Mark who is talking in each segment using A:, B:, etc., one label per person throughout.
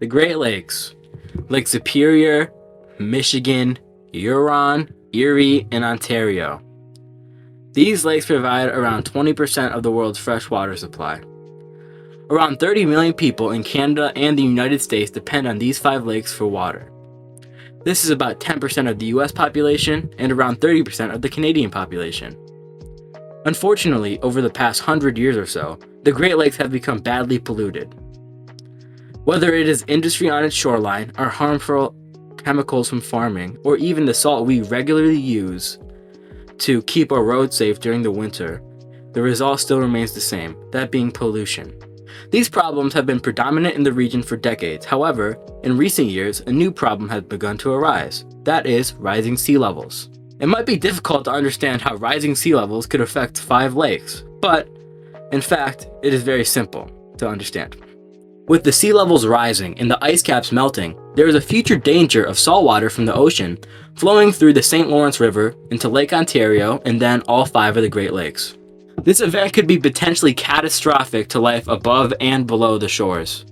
A: The Great Lakes: Lake Superior, Michigan, Huron, Erie, and Ontario. These lakes provide around 20% of the world's freshwater supply. Around 30 million people in Canada and the United States depend on these 5 lakes for water. This is about 10% of the US population and around 30% of the Canadian population. Unfortunately, over the past 100 years or so, the Great Lakes have become badly polluted. Whether it is industry on its shoreline, or harmful chemicals from farming, or even the salt we regularly use to keep our roads safe during the winter, the result still remains the same, that being pollution. These problems have been predominant in the region for decades. However, in recent years, a new problem has begun to arise. That is, rising sea levels. It might be difficult to understand how rising sea levels could affect 5 lakes, but in fact, it is very simple to understand. With the sea levels rising and the ice caps melting, there is a future danger of saltwater from the ocean flowing through the St. Lawrence River into Lake Ontario and then all 5 of the Great Lakes. This event could be potentially catastrophic to life above and below the shores.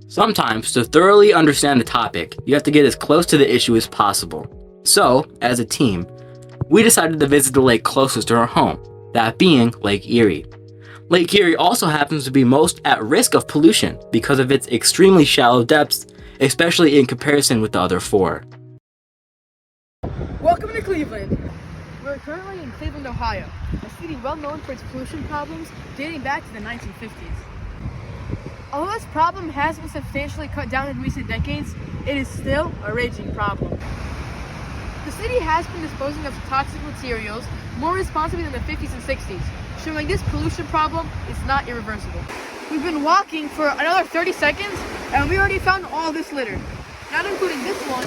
A: Sometimes, to thoroughly understand the topic, you have to get as close to the issue as possible. So, as a team, we decided to visit the lake closest to our home, that being Lake Erie. Lake Erie also happens to be most at risk of pollution because of its extremely shallow depths, especially in comparison with the other 4.
B: Welcome to Cleveland. We're currently in Cleveland, Ohio, a city well known for its pollution problems dating back to the 1950s. Although this problem has been substantially cut down in recent decades, it is still a raging problem. The city has been disposing of toxic materials more responsibly than the 50s and 60s, showing this pollution problem is not irreversible. We've been walking for another 30 seconds and we already found all this litter, not including this one,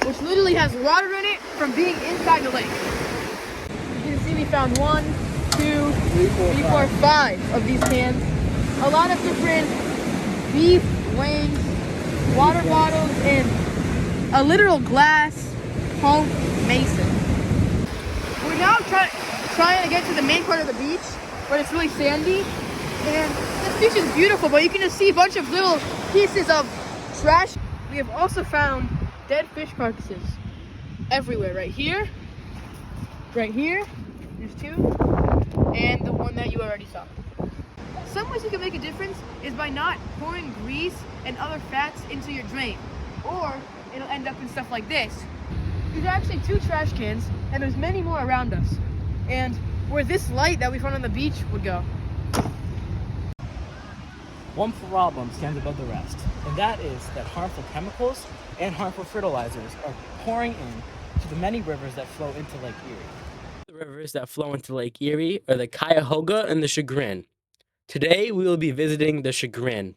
B: which literally has water in it from being inside the lake. You can see we found 1, 2, 3, 4, 5 of these cans. A lot of different beef, wings, water bottles, and a literal glass home mason. We're now trying to get to the main part of the beach, where it's really sandy. And this beach is beautiful, but you can just see a bunch of little pieces of trash. We have also found dead fish carcasses everywhere. Right here, there's 2, and the one that you already saw. Some ways you can make a difference is by not pouring grease and other fats into your drain, or it'll end up in stuff like this. These are actually 2 trash cans, and there's many more around us, and where this light that we found on the beach would go.
A: One problem stands above the rest, and that is that harmful chemicals and harmful fertilizers are pouring in to the many rivers that flow into Lake Erie. The rivers that flow into Lake Erie are the Cuyahoga and the Chagrin. Today, we will be visiting the Chagrin.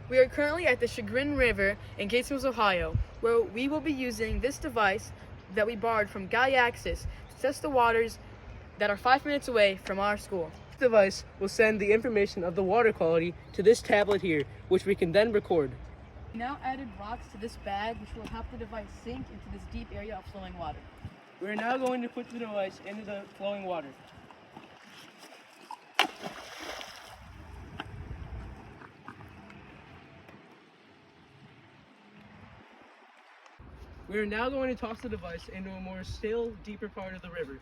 B: We are currently at the Chagrin River in St. Ohio, where we will be using this device that we borrowed from Gaiaxis to test the waters that are 5 minutes away from our school.
C: This device will send the information of the water quality to this tablet here, which we can then record.
B: We now added rocks to this bag, which will help the device sink into this deep area of flowing water.
C: We are now going to put the device into the flowing water. We are now going to toss the device into a more still, deeper part of the river.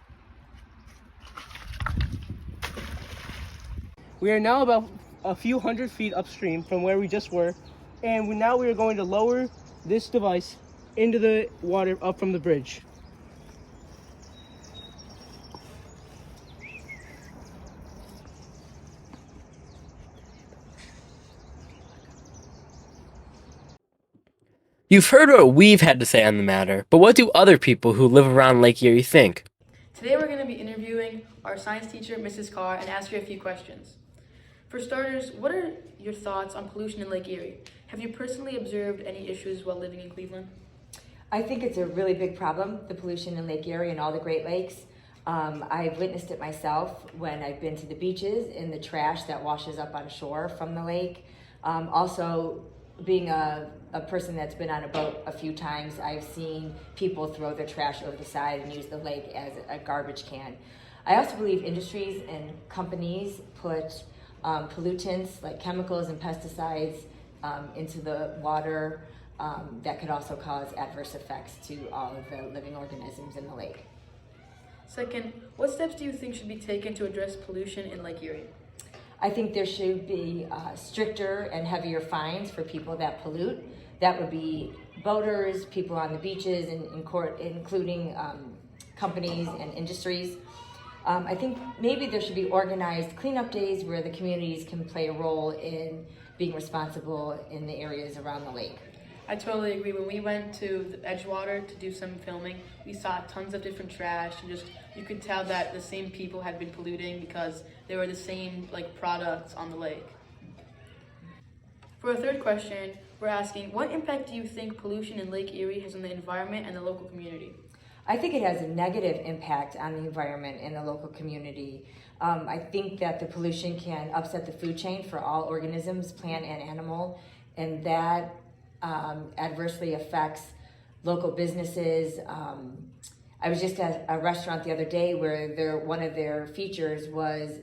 C: We are now about a few hundred feet upstream from where we just were, and we are going to lower this device into the water up from the bridge.
A: You've heard what we've had to say on the matter, but what do other people who live around Lake Erie think?
B: Today we're going to be interviewing our science teacher, Mrs. Carr, and ask her a few questions. For starters, what are your thoughts on pollution in Lake Erie? Have you personally observed any issues while living in Cleveland?
D: I think it's a really big problem, the pollution in Lake Erie and all the Great Lakes. I've witnessed it myself when I've been to the beaches and the trash that washes up on shore from the lake. Also, being a person that's been on a boat a few times, I've seen people throw their trash over the side and use the lake as a garbage can. I also believe industries and companies put pollutants like chemicals and pesticides into the water that could also cause adverse effects to all of the living organisms in the lake.
B: Second, what steps do you think should be taken to address pollution in Lake Erie?
D: I think there should be stricter and heavier fines for people that pollute. That would be boaters, people on the beaches, and including companies and industries. I think maybe there should be organized cleanup days where the communities can play a role in being responsible in the areas around the lake.
B: I totally agree. When we went to the Edgewater to do some filming, we saw tons of different trash, and just you could tell that the same people had been polluting because they were the same products on the lake. For our third question, we're asking, what impact do you think pollution in Lake Erie has on the environment and the local community?
D: I think it has a negative impact on the environment and the local community. I think that the pollution can upset the food chain for all organisms, plant and animal, and that adversely affects local businesses. I was just at a restaurant the other day where one of their features was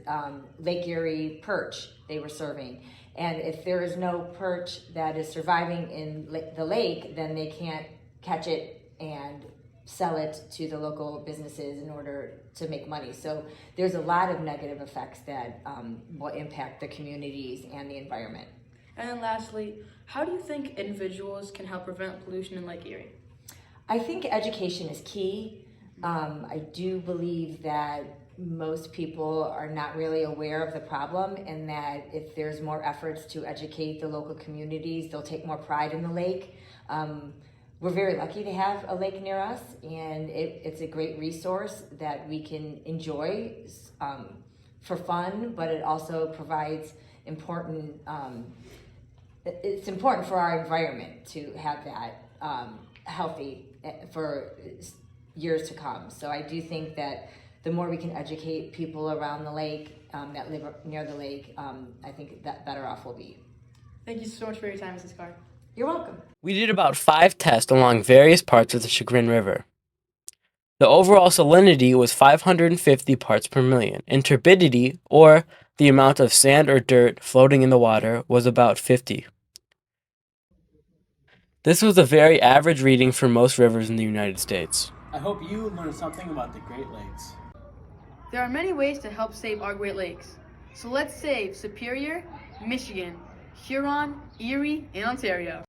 D: Lake Erie perch they were serving. And if there is no perch that is surviving in the lake, then they can't catch it and sell it to the local businesses in order to make money. So there's a lot of negative effects that will impact the communities and the environment.
B: And then lastly, how do you think individuals can help prevent pollution in Lake Erie?
D: I think education is key. I do believe that most people are not really aware of the problem, and that if there's more efforts to educate the local communities, they'll take more pride in the lake. We're very lucky to have a lake near us, and it's a great resource that we can enjoy for fun, but it also provides important, it's important for our environment to have that healthy for years to come. So I do think that the more we can educate people around the lake that live near the lake, I think that better off we'll be.
B: Thank you so much for your time, Mrs. Carr.
D: You're welcome.
A: We did about 5 tests along various parts of the Chagrin River. The overall salinity was 550 parts per million, and turbidity, or the amount of sand or dirt floating in the water, was about 50. This was a very average reading for most rivers in the United States.
C: I hope you learned something about the Great Lakes.
B: There are many ways to help save our Great Lakes. So let's save Superior, Michigan, Huron, Erie, and Ontario.